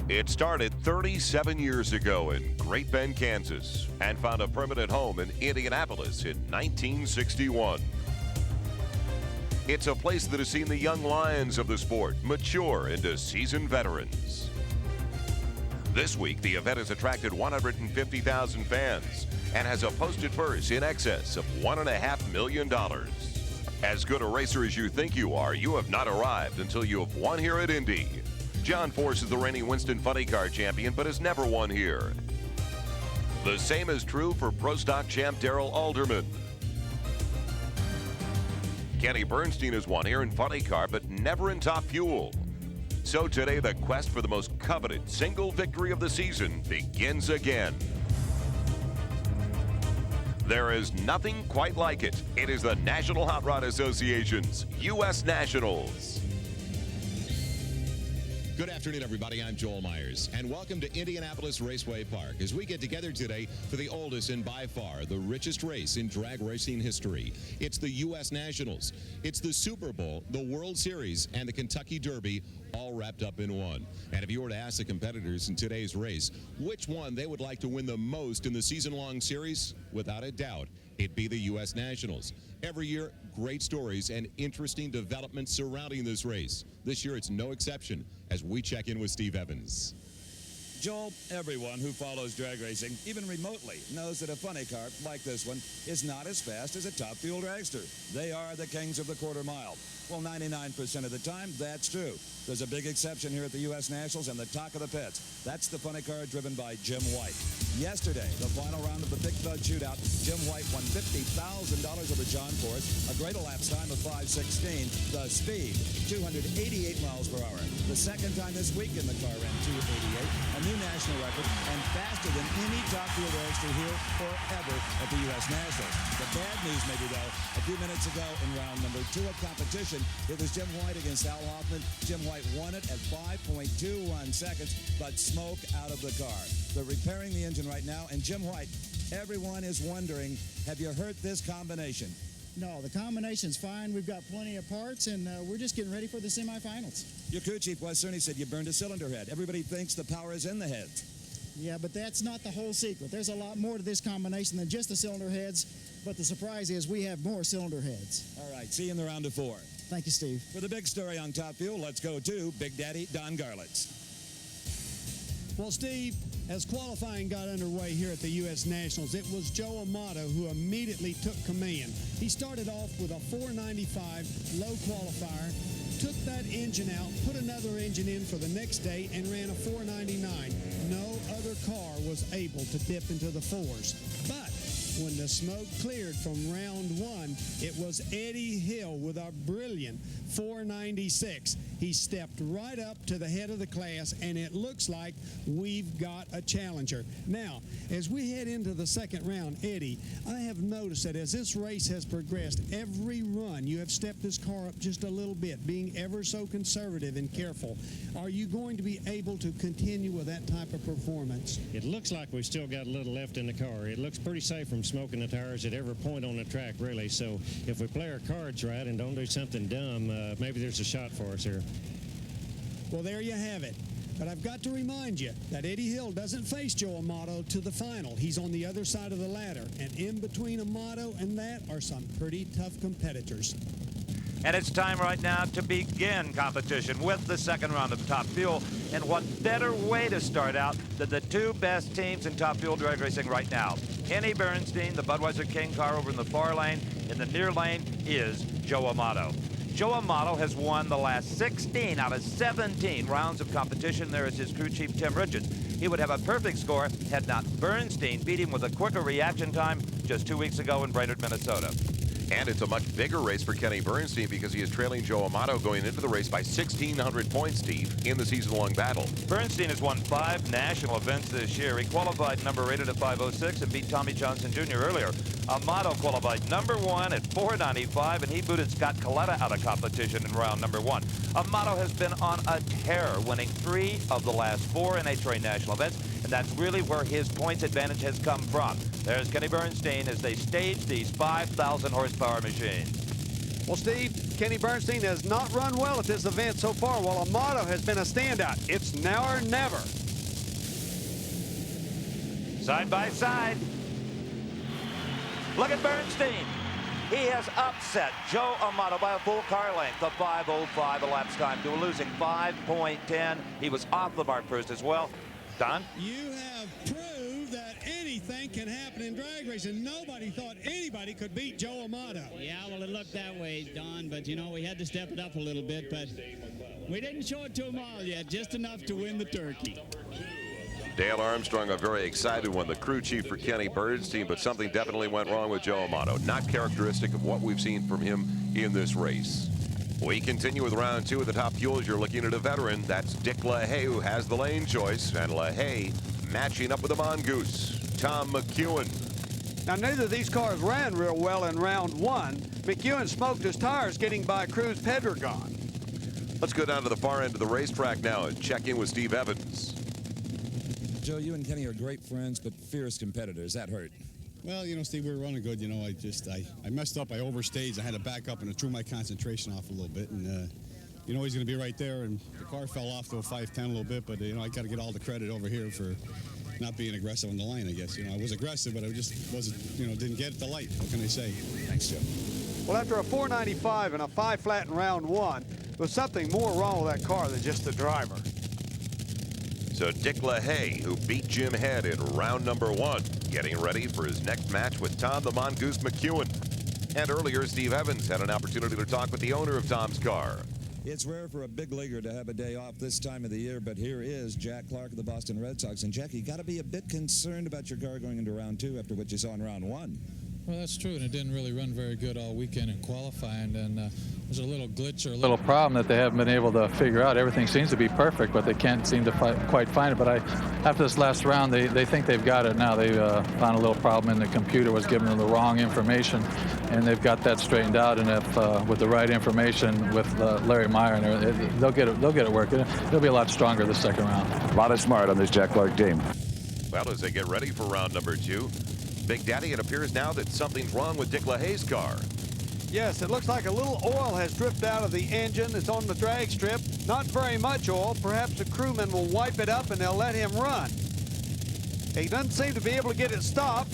It started 37 years ago in Great Bend, Kansas, and found a permanent home in Indianapolis in 1961. It's a place that has seen the young lions of the sport mature into seasoned veterans. This week, the event has attracted 150,000 fans and has a posted purse in excess of $1.5 million. As good a racer as you think you are, you have not arrived until you have won here at Indy. John Force is the reigning Winston Funny Car champion, but has never won here. The same is true for Pro Stock champ Darrell Alderman. Kenny Bernstein has won here in Funny Car, but never in Top Fuel. So today, the quest for the most coveted single victory of the season begins again. There is nothing quite like it. It is the National Hot Rod Association's U.S. Nationals. Good afternoon, everybody. I'm Joel Myers, and welcome to Indianapolis Raceway Park as we get together today for the oldest and by far the richest race in drag racing history. It's the U.S. Nationals. It's the Super Bowl, the World Series, and the Kentucky Derby all wrapped up in one. And if you were to ask the competitors in today's race which one they would like to win the most in the season-long series, without a doubt, it'd be the U.S. Nationals. Every year, great stories and interesting developments surrounding this race. This year, it's no exception as we check in with Steve Evans. Joel, everyone who follows drag racing, even remotely, knows that a funny car like this one is not as fast as a top fuel dragster. They are the kings of the quarter mile. Well, 99% of the time, that's true. There's a big exception here at the U.S. Nationals and the talk of the pits. That's the funny car driven by Jim White. Yesterday, the final round of the Big Bud Shootout, Jim White won $50,000 over John Force, a great elapsed time of 5:16. The speed, 288 miles per hour. The second time this week in the car ran 288, a new national record, and faster than any top fuel dragster here forever at the U.S. Nationals. The bad news maybe, though, a few minutes ago in round number 2 of competition, it was Jim White against Al Hoffman. Jim White won it at 5.21 seconds, but smoke out of the car. They're repairing the engine right now, and Jim White, everyone is wondering, have you heard this combination? No, the combination's fine. We've got plenty of parts, and we're just getting ready for the semifinals. Your crew chief, Wes Cerny, said you burned a cylinder head. Everybody thinks the power is in the heads. Yeah, but that's not the whole secret. There's a lot more to this combination than just the cylinder heads, but the surprise is we have more cylinder heads. All right, see you in the round of 4. Thank you, Steve. For the big story on Top Fuel, let's go to Big Daddy Don Garlitz. Well, Steve, as qualifying got underway here at the U.S. Nationals, it was Joe Amato who immediately took command. He started off with a 495 low qualifier, took that engine out, put another engine in for the next day, and ran a 499. No other car was able to dip into the 4s. But when the smoke cleared from round 1, it was Eddie Hill with a brilliant 496. He stepped right up to the head of the class, and it looks like we've got a challenger. Now, as we head into the second round, Eddie, I have noticed that as this race has progressed, every run you have stepped this car up just a little bit, being ever so conservative and careful. Are you going to be able to continue with that type of performance? It looks like we've still got a little left in the car. It looks pretty safe from smoking the tires at every point on the track, really. So if we play our cards right and don't do something dumb, maybe there's a shot for us here. Well, there you have it. But I've got to remind you that Eddie Hill doesn't face Joe Amato to the final. He's on the other side of the ladder. And in between Amato and that are some pretty tough competitors. And it's time right now to begin competition with the second round of Top Fuel. And what better way to start out than the two best teams in Top Fuel drag racing right now. Kenny Bernstein, the Budweiser King car over in the far lane. In the near lane is Joe Amato. Joe Amato has won the last 16 out of 17 rounds of competition. There is his crew chief, Tim Richards. He would have a perfect score had not Bernstein beat him with a quicker reaction time just 2 weeks ago in Brainerd, Minnesota. And it's a much bigger race for Kenny Bernstein because he is trailing Joe Amato going into the race by 1,600 points, Steve, in the season-long battle. Bernstein has won 5 national events this year. He qualified number 8 at 5:06 and beat Tommy Johnson Jr. earlier. Amato qualified number 1 at 495, and he booted Scott Coletta out of competition in round number 1. Amato has been on a tear, winning 3 of the last 4 NHRA national events, and that's really where his points advantage has come from. There's Kenny Bernstein as they stage these 5,000 horsepower machines. Well, Steve, Kenny Bernstein has not run well at this event so far, while Amato has been a standout. It's now or never. Side by side. Look at Bernstein. He has upset Joe Amato by a full car length of 5:05 elapsed time to a losing 5.10. He was off the mark first as well. Don? You have proved that anything can happen in drag racing. Nobody thought anybody could beat Joe Amato. Yeah, well, it looked that way, Don, but, you know, we had to step it up a little bit, but we didn't show it to them all yet, just enough to win the turkey. Dale Armstrong, a very excited one, the crew chief for Kenny Bernstein, but something definitely went wrong with Joe Amato. Not characteristic of what we've seen from him in this race. We continue with round two of the top fuels. You're looking at a veteran. That's Dick LaHaye, who has the lane choice, and LaHaye matching up with the Mongoose, Tom McEwen. Now, neither of these cars ran real well in round one. McEwen smoked his tires getting by Cruz Pedregon. Let's go down to the far end of the racetrack now and check in with Steve Evans. Joe, you and Kenny are great friends, but fierce competitors. That hurt. Well, you know, Steve, we were running good. You know, I messed up. I overstaged. I had to back up and it threw my concentration off a little bit. And, you know, he's going to be right there. And the car fell off to a 510 a little bit. But, you know, I got to get all the credit over here for not being aggressive on the line, I guess. You know, I was aggressive, but I just wasn't, you know, didn't get it the light. What can I say? Thanks, Joe. Well, after a 495 and a 5 flat in round one, there was something more wrong with that car than just the driver. So Dick LaHaye, who beat Jim Head in round number one, getting ready for his next match with Tom the Mongoose McEwen. And earlier, Steve Evans had an opportunity to talk with the owner of Tom's car. It's rare for a big leaguer to have a day off this time of the year, but here is Jack Clark of the Boston Red Sox. And, Jack, you got to be a bit concerned about your car going into round two after what you saw in round one. Well, that's true, and it didn't really run very good all weekend in qualifying, and there's a little glitch or a little problem that they haven't been able to figure out. Everything seems to be perfect, but they can't seem to quite find it. But after this last round, they think they've got it now. They found a little problem in the computer, was giving them the wrong information, and they've got that straightened out. And if with the right information with Larry Meyer, and they'll get it working. They'll be a lot stronger the second round. A lot of smart on this Jack Clark team. Well, as they get ready for round number two, Big Daddy, it appears now that something's wrong with Dick LaHaye's car. Yes, it looks like a little oil has dripped out of the engine that's on the drag strip. Not very much oil. Perhaps the crewman will wipe it up and they'll let him run. He doesn't seem to be able to get it stopped.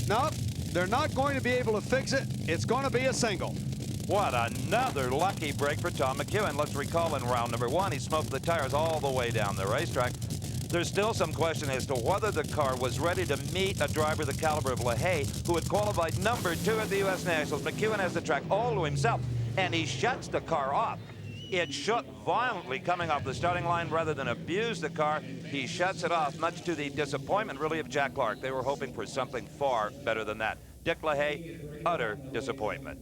Nope, they're not going to be able to fix it. It's going to be a single. What another lucky break for Tom McEwen. Let's recall in round number one, he smoked the tires all the way down the racetrack. There's still some question as to whether the car was ready to meet a driver the caliber of LaHaye, who had qualified number 2 at the U.S. Nationals. McEwen has the track all to himself, and he shuts the car off. It shook violently coming off the starting line. Rather than abuse the car, he shuts it off, much to the disappointment, really, of Jack Clark. They were hoping for something far better than that. Dick LaHaye, utter disappointment.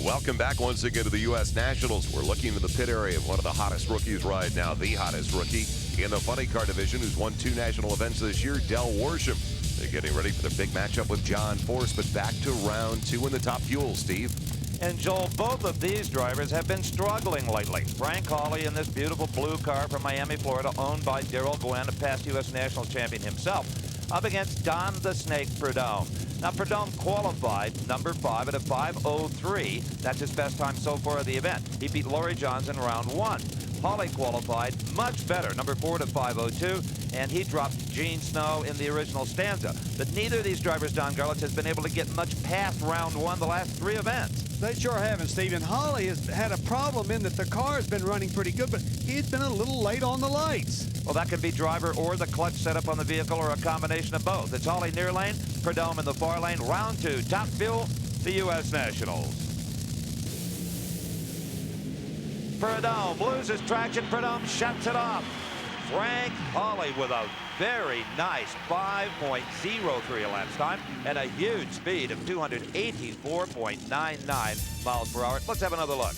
Welcome back once again to the U.S. Nationals. We're looking into the pit area of one of the hottest rookies right now, the hottest rookie in the funny car division, who's won 2 national events this year, Del Worsham. They're getting ready for their big matchup with John Force, but back to round 2 in the top fuel, Steve. And Joel, both of these drivers have been struggling lately. Frank Hawley in this beautiful blue car from Miami, Florida, owned by Darrell Gwynn, a past U.S. National champion himself, up against Don the Snake Prudhomme. Now, Prudhomme qualified number 5 at a 5:03. That's his best time so far of the event. He beat Laurie Johns in round 1. Hawley qualified much better, number 4 at a 5:02, and he dropped Gene Snow in the original stanza. But neither of these drivers, Don Garlitz, has been able to get much past round 1 the last 3 events. They sure haven't, Steve. And Hawley has had a problem in that the car has been running pretty good, but he's been a little late on the lights. Well, that could be driver or the clutch setup on the vehicle, or a combination of both. It's Hawley near lane, Prudhomme in the far lane. Round 2, top fuel, the U.S. Nationals. Prudhomme loses traction. Prudhomme shuts it off. Frank Hawley with a very nice 5.03 elapsed time and a huge speed of 284.99 miles per hour. Let's have another look.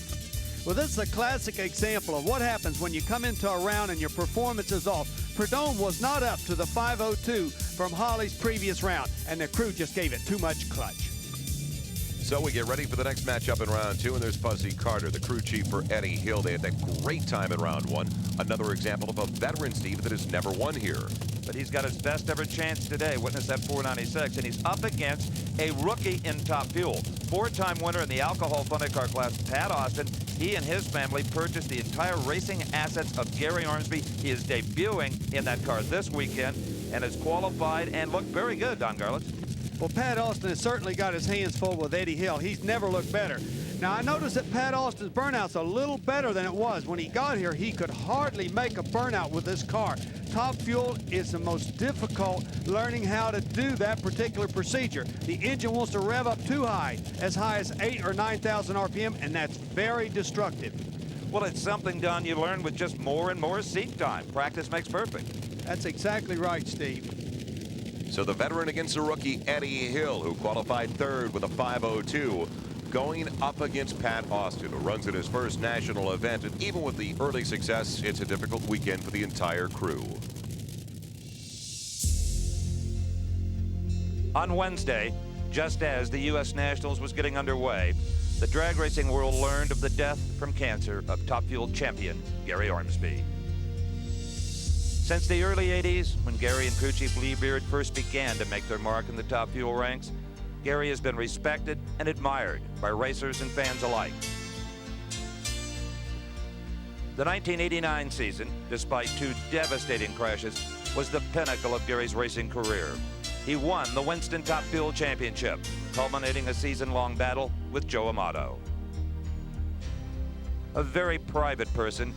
Well, this is a classic example of what happens when you come into a round and your performance is off. Prudhomme was not up to the 5:02 from Hawley's previous round, and the crew just gave it too much clutch. So we get ready for the next matchup in round 2, and there's Fuzzy Carter, the crew chief for Eddie Hill. They had that great time in round 1. Another example of a veteran, Steve, that has never won here. But he's got his best ever chance today. Witness that 496, and he's up against a rookie in Top Fuel. 4-time winner in the alcohol funny car class, Pat Austin. He and his family purchased the entire racing assets of Gary Ormsby. He is debuting in that car this weekend and has qualified and looked very good, Don Garlits. Well, Pat Austin has certainly got his hands full with Eddie Hill. He's never looked better. Now, I noticed that Pat Austin's burnout's a little better than it was. When he got here, he could hardly make a burnout with this car. Top Fuel is the most difficult learning how to do that particular procedure. The engine wants to rev up too high as 8,000 or 9,000 RPM, and that's very destructive. Well, it's something, Don, you learn with just more and more seat time. Practice makes perfect. That's exactly right, Steve. So the veteran against the rookie, Eddie Hill, who qualified 3rd with a 5:02, going up against Pat Austin, who runs in his first national event. And even with the early success, it's a difficult weekend for the entire crew. On Wednesday, just as the U.S. Nationals was getting underway, the drag racing world learned of the death from cancer of Top Fuel champion Gary Ormsby. Since the early 80s, when Gary and crew chief Lee Beard first began to make their mark in the Top Fuel ranks, Gary has been respected and admired by racers and fans alike. The 1989 season, despite 2 devastating crashes, was the pinnacle of Gary's racing career. He won the Winston Top Fuel Championship, culminating a season-long battle with Joe Amato. A very private person,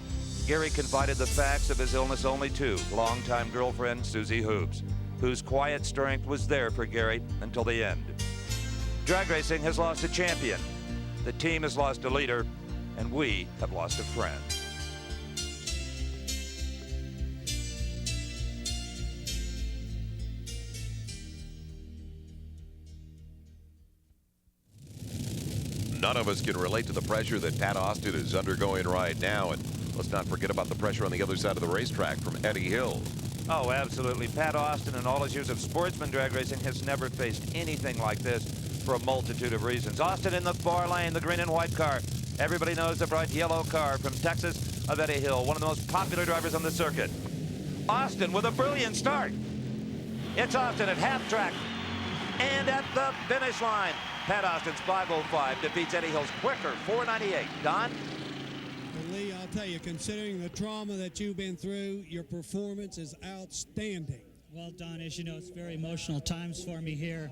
Gary confided the facts of his illness only to longtime girlfriend Susie Hoobs, whose quiet strength was there for Gary until the end. Drag racing has lost a champion, the team has lost a leader, and we have lost a friend. None of us can relate to the pressure that Pat Austin is undergoing right now, and let's not forget about the pressure on the other side of the racetrack from Eddie Hill. Oh, absolutely. Pat Austin, in all his years of sportsman drag racing, has never faced anything like this for a multitude of reasons. Austin in the far lane, the green and white car. Everybody knows the bright yellow car from Texas of Eddie Hill, one of the most popular drivers on the circuit. Austin with a brilliant start. It's Austin at half track and at the finish line. Pat Austin's 5:05 defeats Eddie Hill's quicker 4:98. Don? Well, Lee, I'll tell you, considering the trauma that you've been through, your performance is outstanding. Well, Don, as you know, it's very emotional times for me here.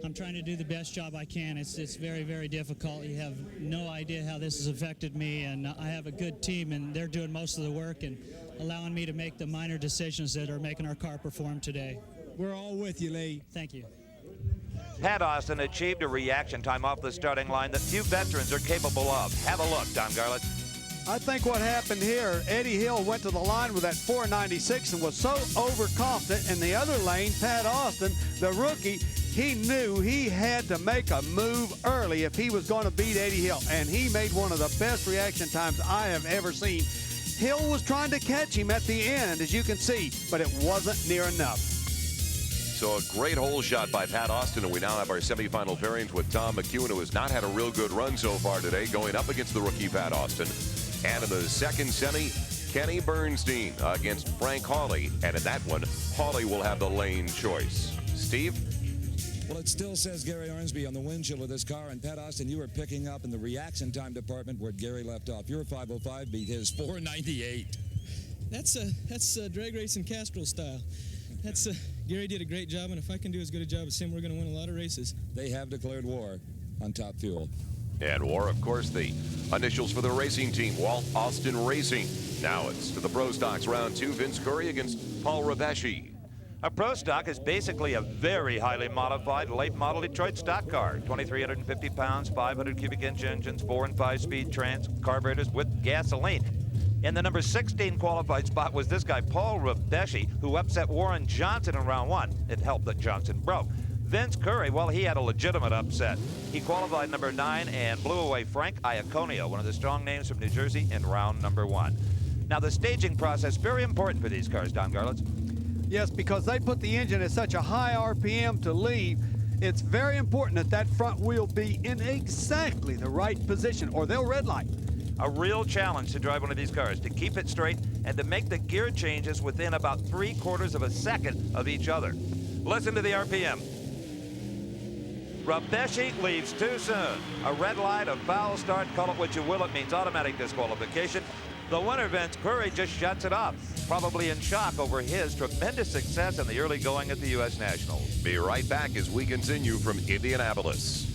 I'm trying to do the best job I can. It's very, very difficult. You have no idea how this has affected me, and I have a good team, and they're doing most of the work and allowing me to make the minor decisions that are making our car perform today. We're all with you, Lee. Thank you. Pat Austin achieved a reaction time off the starting line that few veterans are capable of. Have a look, Don Garlits. I think what happened here, Eddie Hill went to the line with that 496 and was so overconfident. In the other lane, Pat Austin, the rookie, he knew he had to make a move early if he was going to beat Eddie Hill, and he made one of the best reaction times I have ever seen. Hill was trying to catch him at the end, as you can see, but it wasn't near enough. So a great hole shot by Pat Austin, and we now have our semifinal pairings with Tom McEwen, who has not had a real good run so far today, going up against the rookie Pat Austin. And in the second semi, Kenny Bernstein against Frank Hawley. And in that one, Hawley will have the lane choice. Steve? Well, it still says Gary Ormsby on the windshield of this car, and Pat Austin, you were picking up in the reaction time department where Gary left off. Your 5:05 beat his 4:98. That's drag racing Castrol style. Gary did a great job, and if I can do as good a job as him, we're going to win a lot of races. They have declared war on Top Fuel. And war, of course, the initials for the racing team, Walt Austin Racing. Now it's to the Pro Stocks round 2, Vince Curry against Paul Raveshi. A Pro Stock is basically a very highly modified late model Detroit stock car. 2,350 pounds, 500 cubic inch engines, 4- and 5-speed trans carburetors with gasoline. In the number 16 qualified spot was this guy, Paul Raveshi, who upset Warren Johnson in round 1. It helped that Johnson broke. Vince Curry, well, he had a legitimate upset. He qualified number 9 and blew away Frank Iaconio, one of the strong names from New Jersey, in round number 1. Now, the staging process, very important for these cars, Don Garlits. Yes, because they put the engine at such a high RPM to leave. It's very important that that front wheel be in exactly the right position or they'll red light. A real challenge to drive one of these cars, to keep it straight and to make the gear changes within about 3/4 of a second of each other. Listen to the RPM. Rabeshi leaves too soon. A red light, a foul start, call it what you will, it means automatic disqualification. The winner, Vince Curry, just shuts it off, probably in shock over his tremendous success in the early going at the U.S. Nationals. Be right back as we continue from Indianapolis.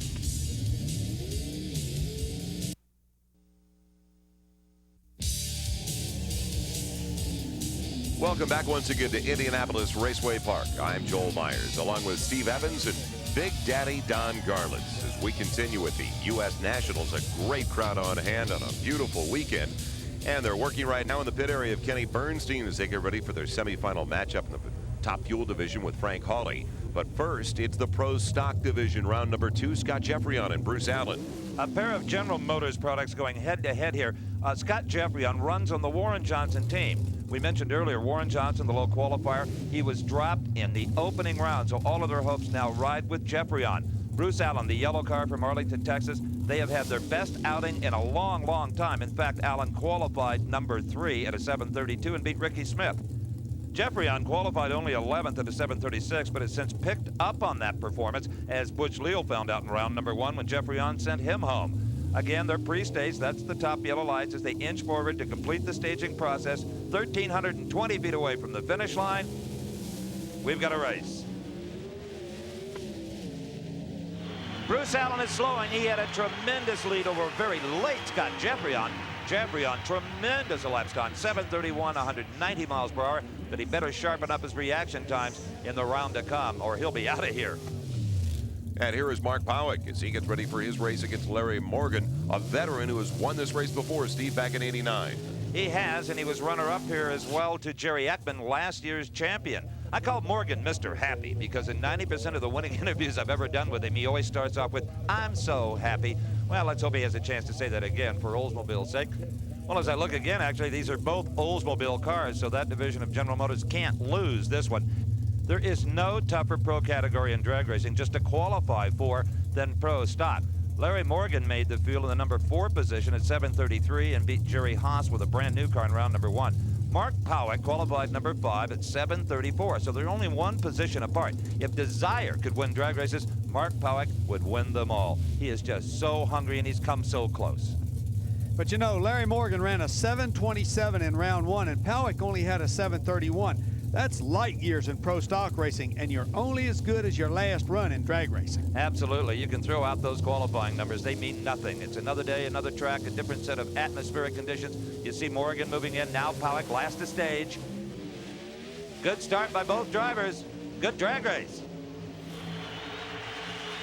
Welcome back once again to Indianapolis Raceway Park. I'm Joel Myers, along with Steve Evans and Big Daddy Don Garlitz. As we continue with the U.S. Nationals, a great crowd on hand on a beautiful weekend. And they're working right now in the pit area of Kenny Bernstein as they get ready for their semifinal matchup in the Top Fuel division with Frank Hawley. But first, it's the Pro Stock division, round number 2. Scott Jeffreyon and Bruce Allen. A pair of General Motors products going head-to-head here. Scott Jeffreyon runs on the Warren Johnson team. We mentioned earlier Warren Johnson, the low qualifier. He was dropped in the opening round, so all of their hopes now ride with Jeffreyon. Bruce Allen, the yellow car from Arlington, Texas, they have had their best outing in a long, long time. In fact, Allen qualified number 3 at a 7:32 and beat Ricky Smith. Jeffreyon qualified only 11th at a 7:36, but has since picked up on that performance, as Butch Leal found out in round number 1 when Jeffreyon sent him home. Again, they're pre-stage. That's the top yellow lights as they inch forward to complete the staging process. 1,320 feet away from the finish line. We've got a race. Bruce Allen is slowing. He had a tremendous lead over very late Scott Jeffreyon. Jeffreyon, tremendous elapsed time, 7:31, 190 miles per hour, but he better sharpen up his reaction times in the round to come, or he'll be out of here. And here is Mark Powick as he gets ready for his race against Larry Morgan, a veteran who has won this race before, Steve, back in '89. He has, and he was runner-up here as well to Jerry Ekman, last year's champion. I call Morgan Mr. Happy because in 90% of the winning interviews I've ever done with him, he always starts off with, "I'm so happy." Well, let's hope he has a chance to say that again for Oldsmobile's sake. Well, as I look again, actually, these are both Oldsmobile cars, so that division of General Motors can't lose this one. There is no tougher pro category in drag racing just to qualify for than pro stock. Larry Morgan made the field in the number 4 position at 7:33 and beat Jerry Haas with a brand new car in round number 1. Mark Powick qualified number 5 at 7:34, so they're only one position apart. If Desire could win drag races, Mark Powick would win them all. He is just so hungry, and he's come so close. But you know, Larry Morgan ran a 7:27 in round 1, and Powick only had a 7:31. That's light years in pro stock racing, and you're only as good as your last run in drag racing. Absolutely. You can throw out those qualifying numbers. They mean nothing. It's another day, another track, a different set of atmospheric conditions. You see Morgan moving in. Now Powick last to stage. Good start by both drivers. Good drag race.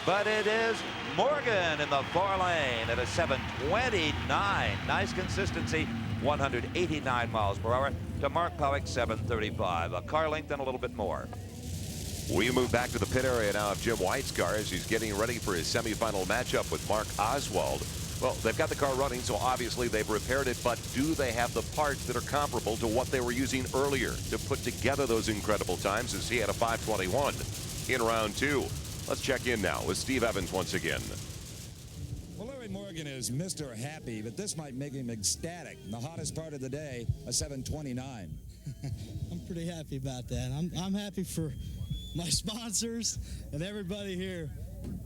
But it is Morgan in the far lane at a 7:29. Nice consistency. 189 miles per hour to Mark Powick, 7:35. A car length and a little bit more. We move back to the pit area now of Jim White's car as he's getting ready for his semifinal matchup with Mark Oswald. Well, they've got the car running, so obviously they've repaired it, but do they have the parts that are comparable to what they were using earlier to put together those incredible times, as he had a 5:21 in round 2. Let's check in now with Steve Evans once again. Well, Larry Morgan is Mr. Happy, but this might make him ecstatic. The hottest part of the day, a 7:29. I'm pretty happy about that. I'm happy for my sponsors and everybody here.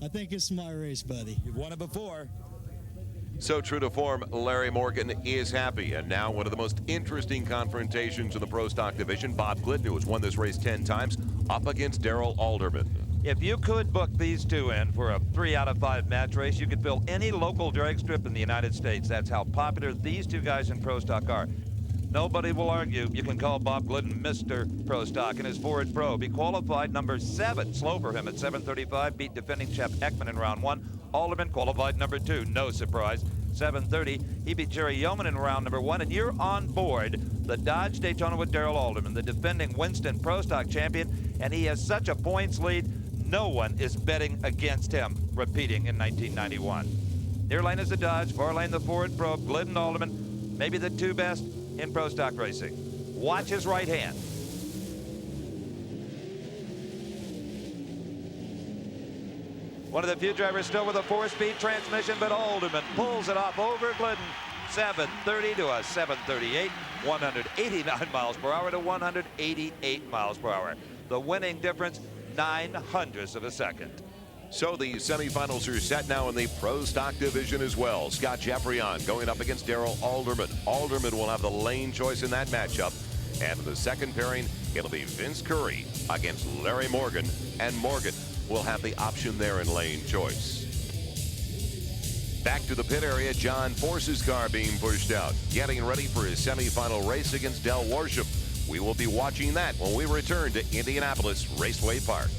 I think it's my race, buddy. You've won it before. So true to form, Larry Morgan is happy. And now one of the most interesting confrontations in the Pro Stock division. Bob Glidden, who has won this race 10 times, up against Darrell Alderman. If you could book these two in for a 3 out of 5 match race, you could fill any local drag strip in the United States. That's how popular these two guys in Pro Stock are. Nobody will argue. You can call Bob Glidden Mr. Pro Stock in his Ford Pro. He qualified number 7. Slow for him at 7:35. Beat defending champ Ekman in round 1. Alderman qualified number 2. No surprise. 7:30. He beat Jerry Yeoman in round number 1. And you're on board the Dodge Daytona with Darrell Alderman, the defending Winston Pro Stock champion. And he has such a points lead, no one is betting against him, repeating in 1991. Near lane is the Dodge, far lane the Ford Pro, Glidden Alderman, maybe the 2 best in Pro Stock racing. Watch his right hand. One of the few drivers still with a 4-speed transmission, but Alderman pulls it off over Glidden. 730 to a 738, 189 miles per hour to 188 miles per hour. The winning difference, 0.09 of a second. So the semifinals are set now in the Pro Stock division as well. Scott Jeffreyon going up against Darrell Alderman. Alderman will have the lane choice in that matchup. And in the second pairing, it'll be Vince Curry against Larry Morgan. And Morgan will have the option there in lane choice. Back to the pit area, John Force's car being pushed out, getting ready for his semifinal race against Del Worsham. We will be watching that when we return to Indianapolis Raceway Park.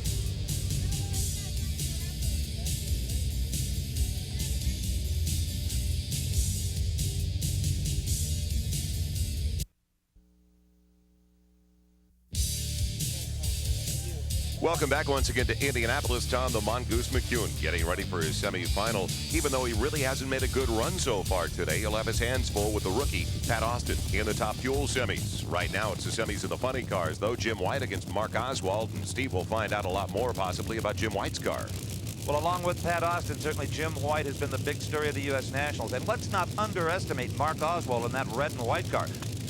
Welcome back once again to Indianapolis. Tom the Mongoose McEwen getting ready for his semifinal. Even though he really hasn't made a good run so far today, he'll have his hands full with the rookie, Pat Austin, in the Top Fuel semis. Right now, it's the semis of the funny cars, though. Jim White against Mark Oswald, and Steve will find out a lot more possibly about Jim White's car. Well, along with Pat Austin, certainly Jim White has been the big story of the U.S. Nationals. And let's not underestimate Mark Oswald in that red and white car.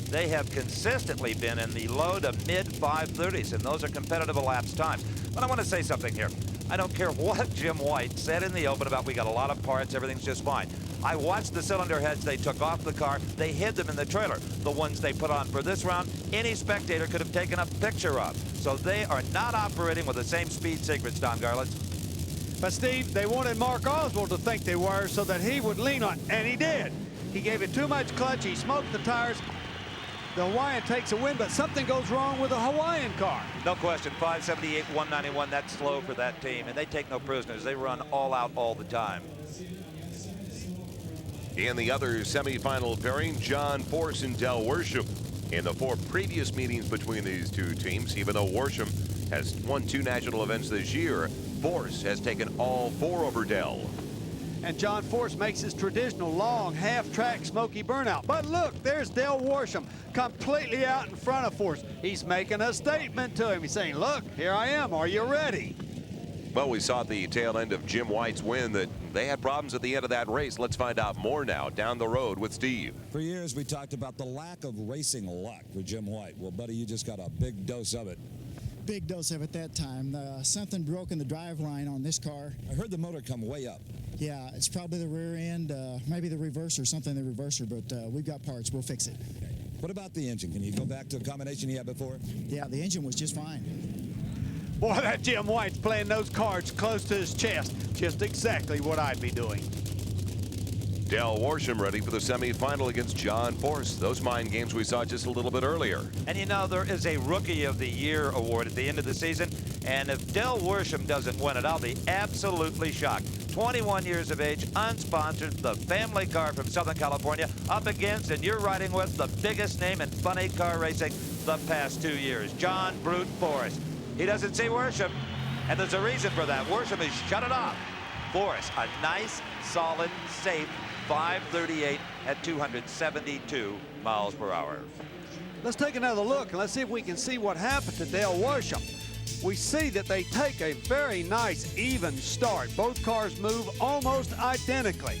They have consistently been in the low to mid 530s, and those are competitive elapsed times. But I want to say something here. I don't care what Jim White said in the open about we got a lot of parts, everything's just fine. I watched the cylinder heads they took off the car. They hid them in the trailer. The ones they put on for this round, any spectator could have taken a picture of. So they are not operating with the same speed secrets, Don Garlitz. But Steve, they wanted Mark Oswald to think they were so that he would lean on, and he did. He gave it too much clutch. He smoked the tires. The Hawaiian takes a win, but something goes wrong with the Hawaiian car. No question, 578, 191, that's slow for that team, and they take no prisoners. They run all out all the time. In the other semifinal pairing, John Force and Del Worsham. In the 4 previous meetings between these two teams, even though Worsham has won 2 national events this year, Force has taken all 4 over Del. And John Force makes his traditional long half-track smoky burnout. But look, there's Del Worsham completely out in front of Force. He's making a statement to him. He's saying, look, here I am. Are you ready? Well, we saw at the tail end of Jim White's win that they had problems at the end of that race. Let's find out more now down the road with Steve. For years, we talked about the lack of racing luck for Jim White. Well, buddy, you just got a big dose of it. Big dose of it that time. Something broke in the drive line on this car. I heard the motor come way up. Yeah, it's probably the rear end, maybe the reverser, something in the reverser, but we've got parts. We'll fix it. Okay. What about the engine? Can you go back to the combination you had before? Yeah, the engine was just fine. Boy, that Jim White's playing those cards close to his chest. Just exactly what I'd be doing. Del Worsham ready for the semifinal against John Force. Those mind games we saw just a little bit earlier. And you know, there is a Rookie of the Year award at the end of the season. And if Del Worsham doesn't win it, I'll be absolutely shocked. 21 years of age, unsponsored, the family car from Southern California, up against, and you're riding with, the biggest name in funny car racing the past 2 years, John Brute Force. He doesn't see Worsham, and there's a reason for that. Worsham has shut it off. Force, a nice, solid, safe 538 at 272 miles per hour. Let's take another look, and let's see if we can see what happened to Del Worsham. We see that they take a very nice, even start. Both cars move almost identically.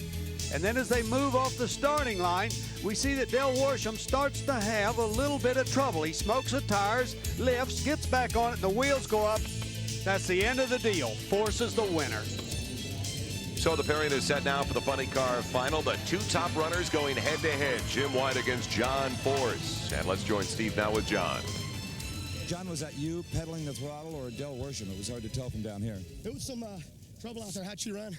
And then as they move off the starting line, we see that Del Worsham starts to have a little bit of trouble. He smokes the tires, lifts, gets back on it, and the wheels go up. That's the end of the deal. Force is the winner. So the pairing is set now for the funny car final. The 2 top runners going head-to-head. Jim White against John Force. And let's join Steve now with John. John, was that you pedaling the throttle or Del Worsham? It was hard to tell from down here. There was some trouble out there. How'd she run?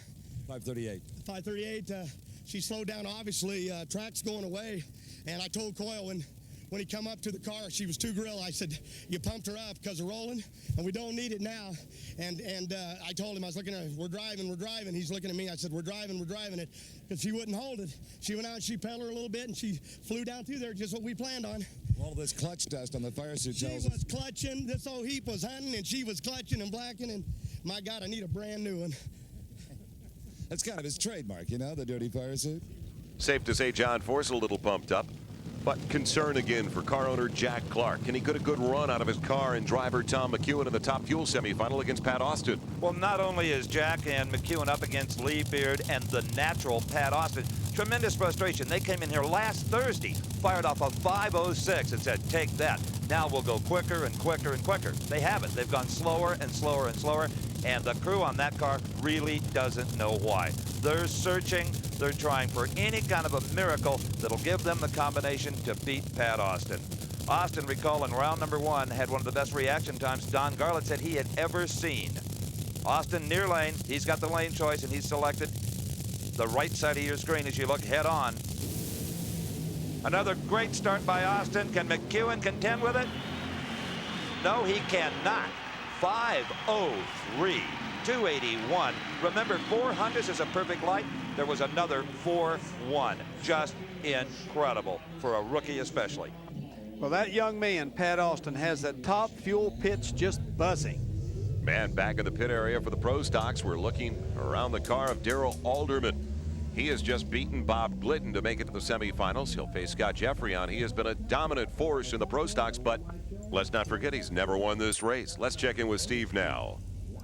538. 538. She slowed down, obviously. Track's going away. And I told Coyle when he come up to the car, she was too grill. I said, you pumped her up because of rolling, and we don't need it now. And I told him, I was looking at her, we're driving. He's looking at me. I said, we're driving it, because she wouldn't hold it. She went out and she pedaled her a little bit, and she flew down through there, just what we planned on. All this clutch dust on the fire suit tells us. She was clutching. This old heap was hunting, and she was clutching and blacking, and my God, I need a brand new one. That's kind of his trademark, you know, the dirty fire suit. Safe to say John Force a little pumped up. But concern again for car owner Jack Clark. Can he get a good run out of his car and driver Tom McEwen in the Top Fuel semifinal against Pat Austin? Well, not only is Jack and McEwen up against Lee Beard and the natural Pat Austin, tremendous frustration. They came in here last Thursday, fired off a 5.06 and said, take that. Now we'll go quicker and quicker and quicker. They haven't. They've gone slower and slower and slower, and the crew on that car really doesn't know why. They're searching. They're trying for any kind of a miracle that'll give them the combination to beat Pat Austin. Austin, recall, in round number 1, had one of the best reaction times Don Garlett said he had ever seen. Austin near lane. He's got the lane choice, and he's selected the right side of your screen as you look head on. Another great start by Austin. Can McEwen contend with it? No, he cannot. 5.03, 281. Remember, 400s is a perfect light. There was another 4.1. Just incredible for a rookie especially. Well, that young man, Pat Austin, has that Top Fuel pitch just buzzing. Man, back in the pit area for the Pro Stocks, we're looking around the car of Darrell Alderman. He has just beaten Bob Glidden to make it to the semifinals. He'll face Scott Jeffrey on. He has been a dominant force in the Pro Stocks, but let's not forget he's never won this race. Let's check in with Steve now.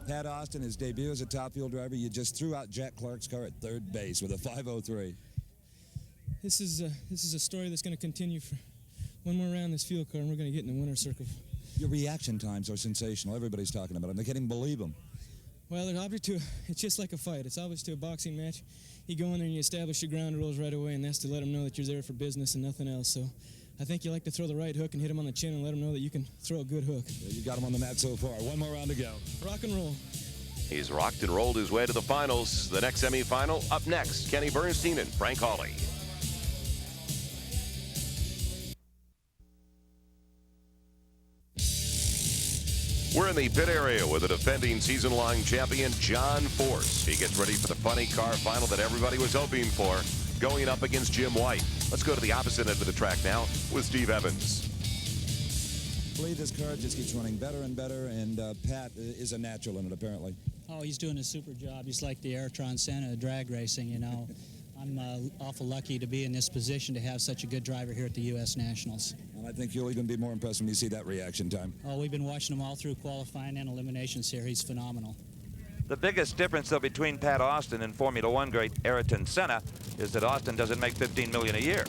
Pat Austin, his debut as a Top Fuel driver, you just threw out Jack Clark's car at third base with a 5.03. This is a story that's going to continue for one more round this fuel car, and we're going to get in the winner's circle. Your reaction times are sensational. Everybody's talking about them. They can't even believe them. Well, it's just like a fight. It's obvious to a boxing match. You go in there and you establish your ground rules right away, and that's to let them know that you're there for business and nothing else. So I think you like to throw the right hook and hit them on the chin and let them know that you can throw a good hook. Yeah, you got him on the mat so far. One more round to go. Rock and roll. He's rocked and rolled his way to the finals. The next semifinal up next, Kenny Bernstein and Frank Hawley. We're in the pit area with the defending season-long champion, John Force. He gets ready for the funny car final that everybody was hoping for, going up against Jim White. Let's go to the opposite end of the track now with Steve Evans. I believe this car just keeps running better and better, and Pat is a natural in it, apparently. Oh, he's doing a super job. He's like the Airtron Senna of drag racing, you know. I'm awful lucky to be in this position to have such a good driver here at the U.S. Nationals. And I think you'll even be more impressed when you see that reaction time. Oh, we've been watching him all through qualifying and eliminations here. He's phenomenal. The biggest difference, though, between Pat Austin and Formula One great Ayrton Senna is that Austin doesn't make $15 million a year.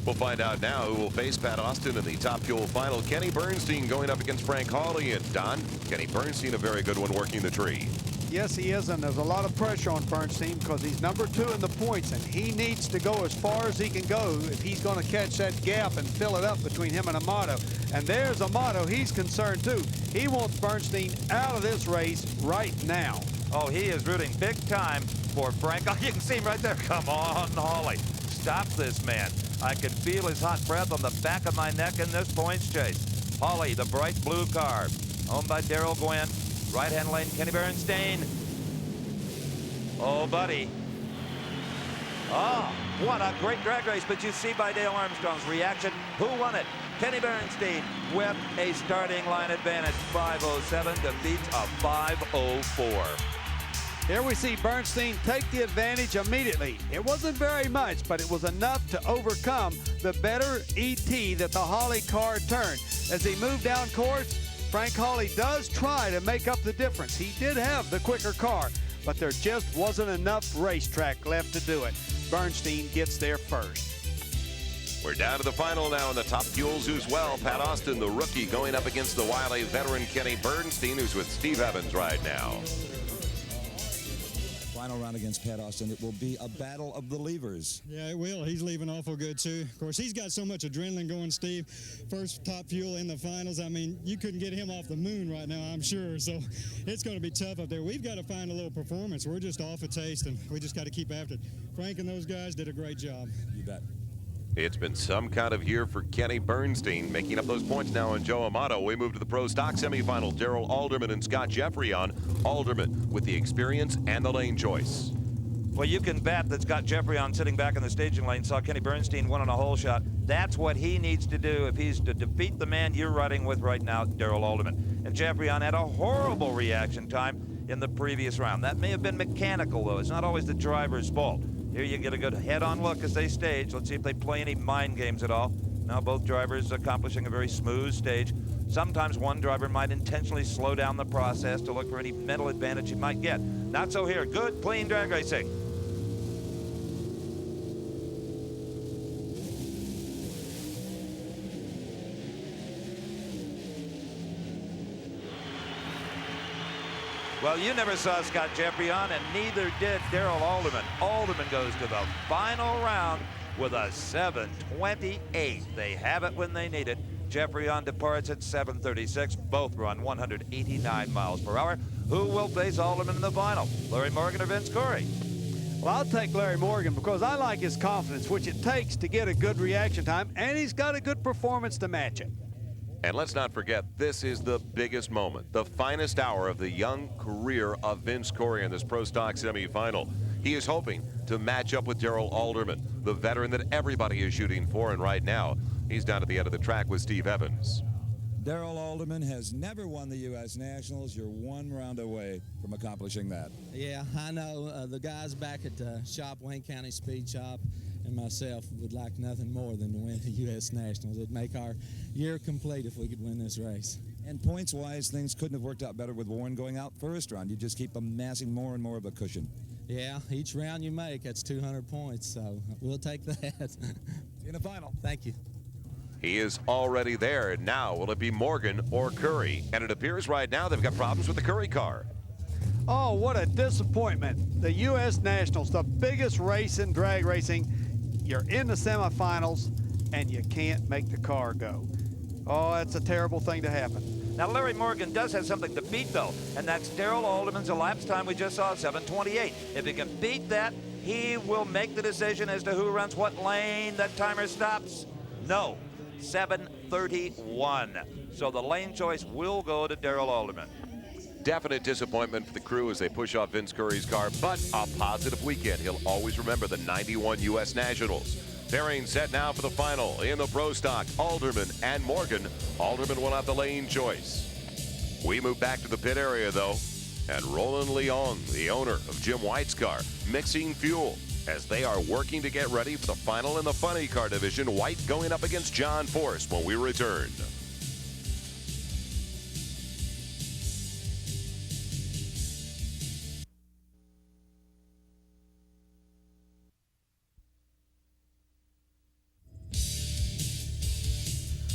We'll find out now who will face Pat Austin in the Top Fuel final. Kenny Bernstein going up against Frank Hawley. And Don, Kenny Bernstein, a very good one working the tree. Yes, he is, and there's a lot of pressure on Bernstein because he's number 2 in the points, and he needs to go as far as he can go if he's going to catch that gap and fill it up between him and Amato. And there's Amato. He's concerned, too. He wants Bernstein out of this race right now. Oh, he is rooting big time for Frank. Oh, you can see him right there. Come on, Hawley. Stop this man. I can feel his hot breath on the back of my neck in this points chase. Hawley, the bright blue car, owned by Darrell Gwynn. Right-hand lane, Kenny Bernstein. Oh, buddy. Oh, what a great drag race. But you see by Dale Armstrong's reaction, who won it? Kenny Bernstein with a starting line advantage. 5.07 defeats a 5.04. Here we see Bernstein take the advantage immediately. It wasn't very much, but it was enough to overcome the better ET that the Hawley car turned. As he moved down course, Frank Hawley does try to make up the difference. He did have the quicker car, but there just wasn't enough racetrack left to do it. Bernstein gets there first. We're down to the final now in the Top Fuels as well. Pat Austin, the rookie, going up against the wily veteran Kenny Bernstein, who's with Steve Evans right now. Final round against Pat Austin. It will be a battle of the levers. Yeah, it will. He's leaving awful good, too. Of course, he's got so much adrenaline going, Steve. First Top Fuel in the finals. I mean, you couldn't get him off the moon right now, I'm sure. So it's going to be tough up there. We've got to find a little performance. We're just off a taste, and we just got to keep after it. Frank and those guys did a great job. You bet. It's been some kind of year for Kenny Bernstein, making up those points now on Joe Amato. We move to the Pro Stock semifinal. Darrell Alderman and Scott Jeffrey on. Alderman with the experience and the lane choice. Well, you can bet that Scott Jeffrey on sitting back in the staging lane saw Kenny Bernstein win on a hole shot. That's what he needs to do if he's to defeat the man you're riding with right now, Darrell Alderman. And Jeffrey on had a horrible reaction time in the previous round. That may have been mechanical, though. It's not always the driver's fault. Here you get a good head-on look as they stage. Let's see if they play any mind games at all. Now both drivers accomplishing a very smooth stage. Sometimes one driver might intentionally slow down the process to look for any mental advantage he might get. Not so here. Good, clean drag racing. Well, you never saw Scott Jeffrey on, and neither did Darrell Alderman. Alderman goes to the final round with a 7:28. They have it when they need it. Jeffrey on departs at 7:36. Both run 189 miles per hour. Who will face Alderman in the final? Larry Morgan or Vince Corey? Well, I'll take Larry Morgan because I like his confidence, which it takes to get a good reaction time, and he's got a good performance to match it. And let's not forget, this is the biggest moment, the finest hour of the young career of Vince Corey in this Pro Stock semifinal. He is hoping to match up with Darrell Alderman, the veteran that everybody is shooting for, and right now, he's down at the end of the track with Steve Evans. Darrell Alderman has never won the U.S. Nationals. You're one round away from accomplishing that. Yeah, I know. The guys back at the shop, Wayne County Speed Shop, and myself would like nothing more than to win the U.S. Nationals. It'd make our year complete if we could win this race. And points-wise, things couldn't have worked out better with Warren going out first round. You just keep amassing more and more of a cushion. Yeah, each round you make, that's 200 points, so we'll take that. See you in the final. Thank you. He is already there, and now will it be Morgan or Curry? And it appears right now they've got problems with the Curry car. Oh, what a disappointment. The U.S. Nationals, the biggest race in drag racing. You're in the semifinals, and you can't make the car go. Oh, that's a terrible thing to happen. Now, Larry Morgan does have something to beat, though, and that's Darrell Alderman's elapsed time we just saw, 7:28. If he can beat that, he will make the decision as to who runs what lane. That timer stops. No, 7:31. So the lane choice will go to Darrell Alderman. Definite disappointment for the crew as they push off Vince Curry's car, but a positive weekend. He'll always remember the 91 U.S. Nationals. Pairing set now for the final in the Pro Stock, Alderman and Morgan. Alderman will have the lane choice. We move back to the pit area, though, and Roland Leong, the owner of Jim White's car, mixing fuel as they are working to get ready for the final in the funny car division. White going up against John Force when we return.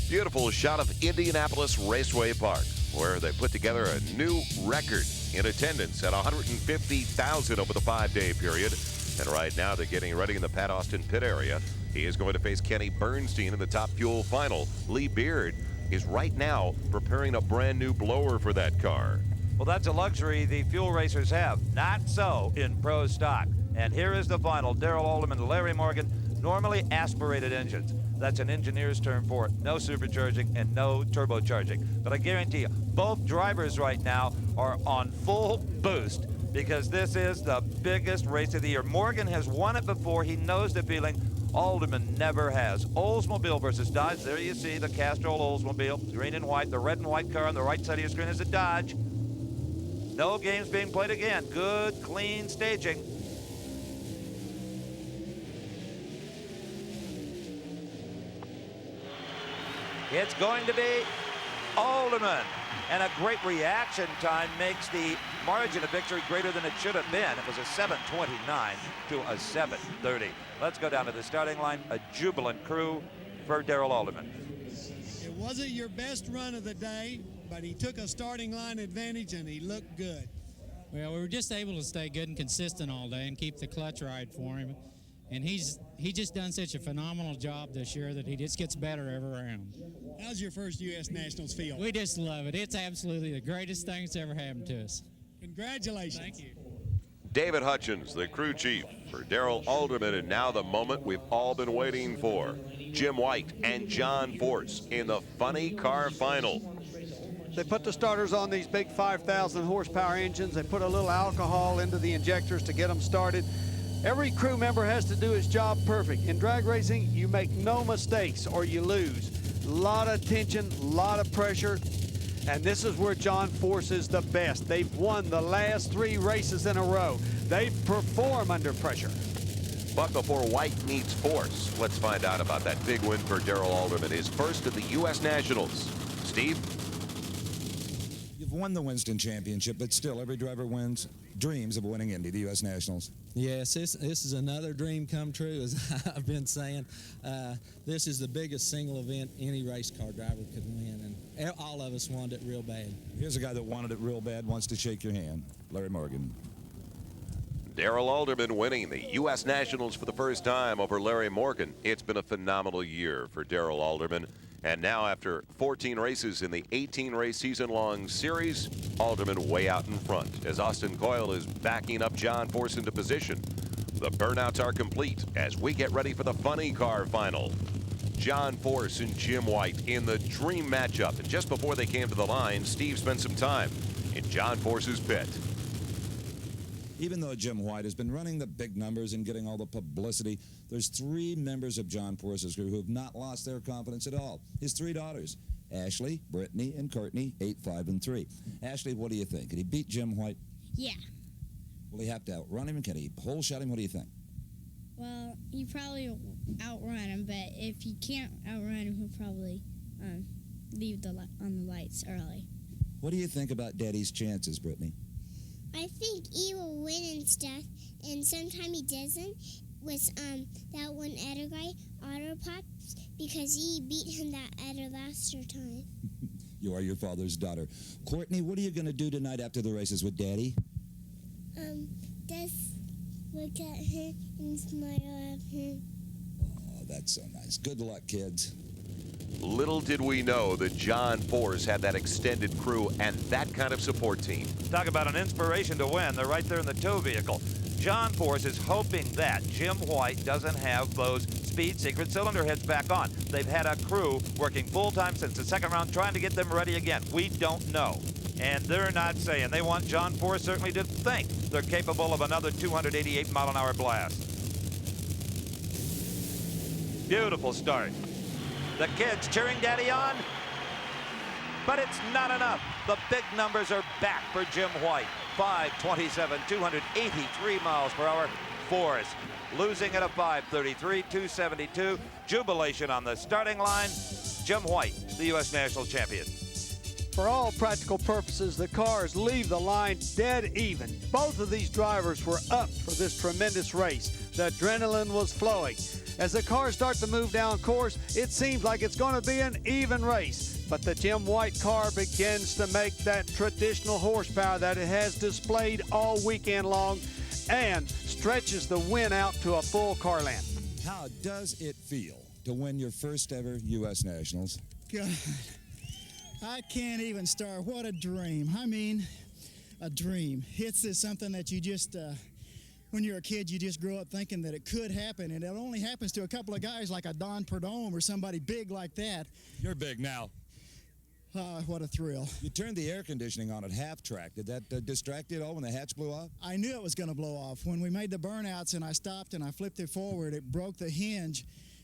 Beautiful shot of Indianapolis Raceway Park, where they put together a new record in attendance at 150,000 over the 5-day period. And right now they're getting ready in the Pat Austin pit area. He is going to face Kenny Bernstein in the Top Fuel final. Lee Beard is right now preparing a brand new blower for that car. Well, that's a luxury the fuel racers have. Not so in Pro Stock. And here is the final. Darrell Alderman and Larry Morgan, normally aspirated engines. That's an engineer's term for it. No supercharging and no turbocharging. But I guarantee you, both drivers right now are on full boost because this is the biggest race of the year. Morgan has won it before. He knows the feeling. Alderman never has. Oldsmobile versus Dodge. There you see the Castrol Oldsmobile, green and white. The red and white car on the right side of your screen is a Dodge. No games being played again. Good, clean staging. It's going to be Alderman. And a great reaction time makes the margin of victory greater than it should have been. It was a 7:29 to a 7:30. Let's go down to the starting line. A jubilant crew for Darrell Alderman. It wasn't your best run of the day, but he took a starting line advantage and he looked good. Well, we were just able to stay good and consistent all day and keep the clutch right for him. And he just done such a phenomenal job this year that he just gets better every round. How's your first U.S. Nationals feel? We just love it. It's absolutely the greatest thing that's ever happened to us. Congratulations. Thank you. David Hutchins, the crew chief for Darrell Alderman, and now the moment we've all been waiting for. Jim White and John Force in the funny car final. They put the starters on these big 5,000 horsepower engines. They put a little alcohol into the injectors to get them started. Every crew member has to do his job perfect. In drag racing, you make no mistakes or you lose. A lot of tension, a lot of pressure, and this is where John Force is the best. They've won the last 3 races in a row. They perform under pressure. But before White meets Force, let's find out about that big win for Darrell Alderman, his first at the U.S. Nationals. Steve? You've won the Winston Championship, but still every driver dreams of winning Indy, the U.S. Nationals. Yes, this is another dream come true, as I've been saying. This is the biggest single event any race car driver could win, and all of us wanted it real bad. Here's a guy that wanted it real bad, wants to shake your hand, Larry Morgan. Darrell Alderman winning the U.S. Nationals for the first time over Larry Morgan. It's been a phenomenal year for Darrell Alderman. And now, after 14 races in the 18-race season-long series, Alderman way out in front as Austin Coyle is backing up John Force into position. The burnouts are complete as we get ready for the funny car final. John Force and Jim White in the dream matchup. And just before they came to the line, Steve spent some time in John Force's pit. Even though Jim White has been running the big numbers and getting all the publicity, there's 3 members of John Force's crew who have not lost their confidence at all. His 3 daughters, Ashley, Brittany, and Courtney, 8, 5, and 3. Ashley, what do you think? Can he beat Jim White? Yeah. Will he have to outrun him? Can he hole shot him? What do you think? Well, you probably outrun him, but if you can't outrun him, he'll probably leave on the lights early. What do you think about Daddy's chances, Brittany? I think he will win and stuff, and sometimes he doesn't. With that one other guy, Otto Pops, because he beat him that other last time. You are your father's daughter. Courtney, what are you going to do tonight after the races with Daddy? Just look at him and smile at him. Oh, that's so nice. Good luck, kids. Little did we know that John Force had that extended crew and that kind of support team. Talk about an inspiration to win. They're right there in the tow vehicle. John Force is hoping that Jim White doesn't have those speed secret cylinder heads back on. They've had a crew working full-time since the second round trying to get them ready again. We don't know. And they're not saying. They want John Force certainly to think they're capable of another 288-mile-an-hour blast. Beautiful start. The kids cheering Daddy on, but it's not enough. The big numbers are back for Jim White. 527, 283 miles per hour. Force losing at a 533, 272. Jubilation on the starting line. Jim White, the U.S. National Champion. For all practical purposes, the cars leave the line dead even. Both of these drivers were up for this tremendous race. The adrenaline was flowing. As the cars start to move down course, it seems like it's going to be an even race. But the Jim White car begins to make that traditional horsepower that it has displayed all weekend long and stretches the win out to a full car length. How does it feel to win your first ever U.S. Nationals? God, I can't even start. What a dream. I mean, a dream. It's something that you just... when you're a kid, you just grow up thinking that it could happen, and it only happens to a couple of guys like a Don Perdome or somebody big like that. You're big now. What a thrill. You turned the air conditioning on at half track. Did that distract you at all when the hatch blew off? I knew it was going to blow off. When we made the burnouts and I stopped and I flipped it forward, it broke the hinge,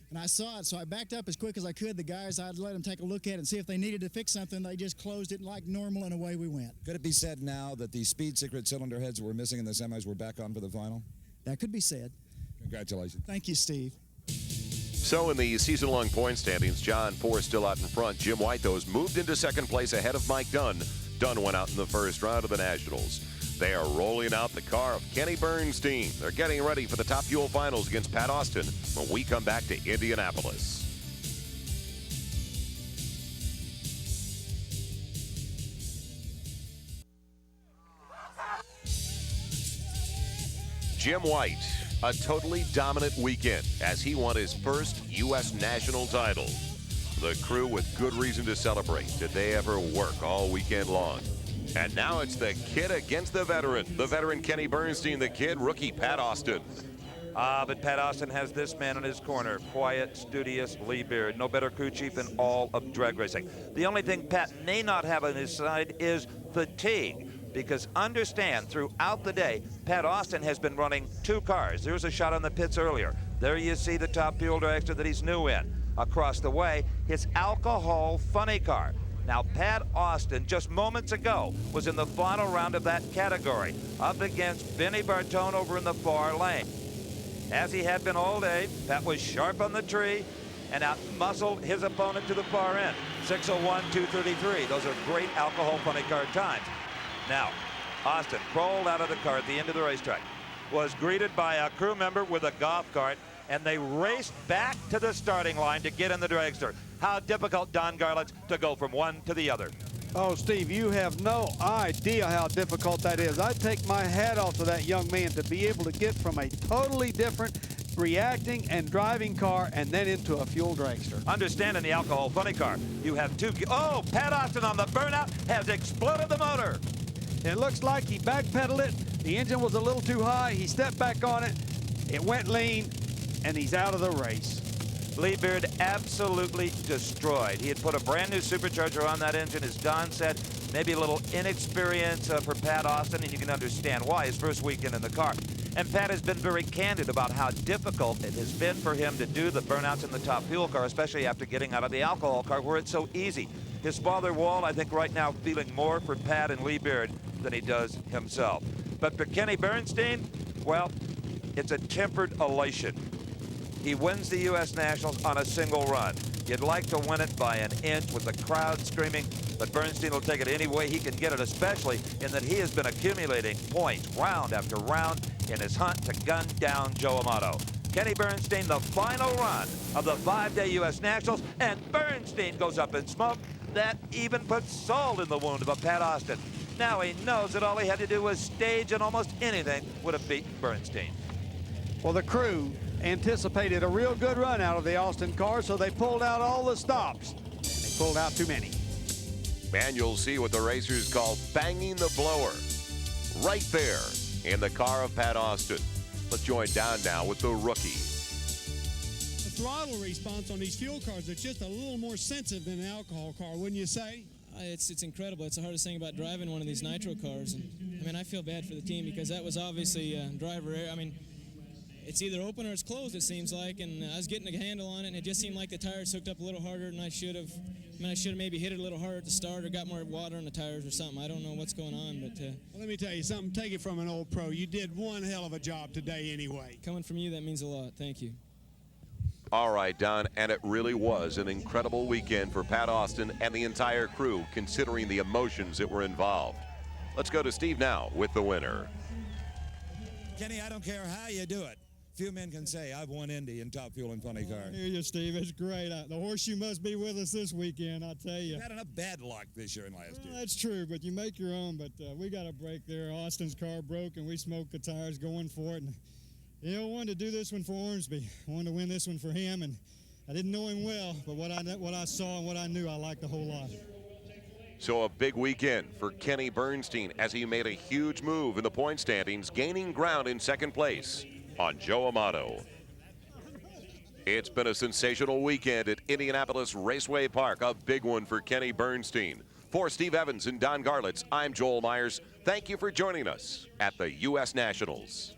and I saw it, so I backed up as quick as I could. The guys, I'd let them take a look at it and see if they needed to fix something. They just closed it like normal, and away we went. Could it be said now that the speed secret cylinder heads that were missing in the semis were back on for the final? That could be said. Congratulations. Thank you, Steve. So in the season-long point standings, John Force still out in front. Jim White, though, has moved into second place ahead of Mike Dunn. Dunn went out in the first round of the Nationals. They are rolling out the car of Kenny Bernstein. They're getting ready for the Top Fuel Finals against Pat Austin when we come back to Indianapolis. Jim White, a totally dominant weekend as he won his first U.S. national title. The crew with good reason to celebrate. Did they ever work all weekend long? And now it's the kid against the veteran Kenny Bernstein, the kid, rookie Pat Austin. But Pat Austin has this man in his corner. Quiet, studious Lee Beard. No better crew chief in all of drag racing. The only thing Pat may not have on his side is fatigue. Because understand, throughout the day, Pat Austin has been running 2 cars. There's a shot on the pits earlier. There you see the Top Fuel dragster that he's new in. Across the way, his alcohol funny car. Now, Pat Austin, just moments ago, was in the final round of that category, up against Vinny Bartone over in the far lane. As he had been all day, Pat was sharp on the tree and out-muscled his opponent to the far end. 6:01, 2:33. Those are great alcohol funny card times. Now, Austin crawled out of the car at the end of the racetrack, was greeted by a crew member with a golf cart, and they raced back to the starting line to get in the dragster. How difficult, Don Garlits, to go from one to the other. Oh, Steve, you have no idea how difficult that is. I take my hat off to that young man to be able to get from a totally different reacting and driving car and then into a fuel dragster. Understanding the alcohol funny car, you have two. Oh, Pat Austin on the burnout has exploded the motor. It looks like he backpedaled it. The engine was a little too high. He stepped back on it. It went lean, and he's out of the race. Lee Beard absolutely destroyed. He had put a brand new supercharger on that engine, as Don said. Maybe a little inexperience for Pat Austin, and you can understand why. His first weekend in the car. And Pat has been very candid about how difficult it has been for him to do the burnouts in the top fuel car, especially after getting out of the alcohol car where it's so easy. His father, Walt, I think right now feeling more for Pat and Lee Beard than he does himself. But for Kenny Bernstein, well, it's a tempered elation. He wins the U.S. Nationals on a single run. You'd like to win it by an inch with the crowd screaming, but Bernstein will take it any way he can get it, especially in that he has been accumulating points round after round in his hunt to gun down Joe Amato. Kenny Bernstein, the final run of the 5-day U.S. Nationals, and Bernstein goes up in smoke. That even puts salt in the wound of a Pat Austin. Now he knows that all he had to do was stage, and almost anything would have beaten Bernstein. Well, the crew anticipated a real good run out of the Austin car, so they pulled out all the stops. They pulled out too many. And you'll see what the racers call banging the blower right there in the car of Pat Austin. Let's join Don now with the rookie. The throttle response on these fuel cars is just a little more sensitive than an alcohol car, wouldn't you say? It's incredible. It's the hardest thing about driving one of these nitro cars. And I mean, I feel bad for the team because that was obviously driver error. I mean, it's either open or it's closed, it seems like, and I was getting a handle on it, and it just seemed like the tires hooked up a little harder than I should have. I mean, I should have maybe hit it a little harder at the start or got more water on the tires or something. I don't know what's going on, but... Well, let me tell you something. Take it from an old pro. You did one hell of a job today anyway. Coming from you, that means a lot. Thank you. All right, Don, and it really was an incredible weekend for Pat Austin and the entire crew, considering the emotions that were involved. Let's go to Steve now with the winner. Kenny, I don't care how you do it. Few men can say, I've won Indy in top fuel and funny car. I hear you, Steve. It's great. The horseshoe must be with us this weekend, I tell you. You've had enough bad luck this year and last year. That's true, but you make your own. But we got a break there. Austin's car broke, and we smoked the tires going for it. And, you know, I wanted to do this one for Ormsby. I wanted to win this one for him, and I didn't know him well, but what I saw and what I knew, I liked a whole lot. So a big weekend for Kenny Bernstein as he made a huge move in the point standings, gaining ground in second place on Joe Amato. It's been a sensational weekend at Indianapolis Raceway Park, a big one for Kenny Bernstein. For Steve Evans and Don Garlits, I'm Joel Myers. Thank you for joining us at the U.S. Nationals.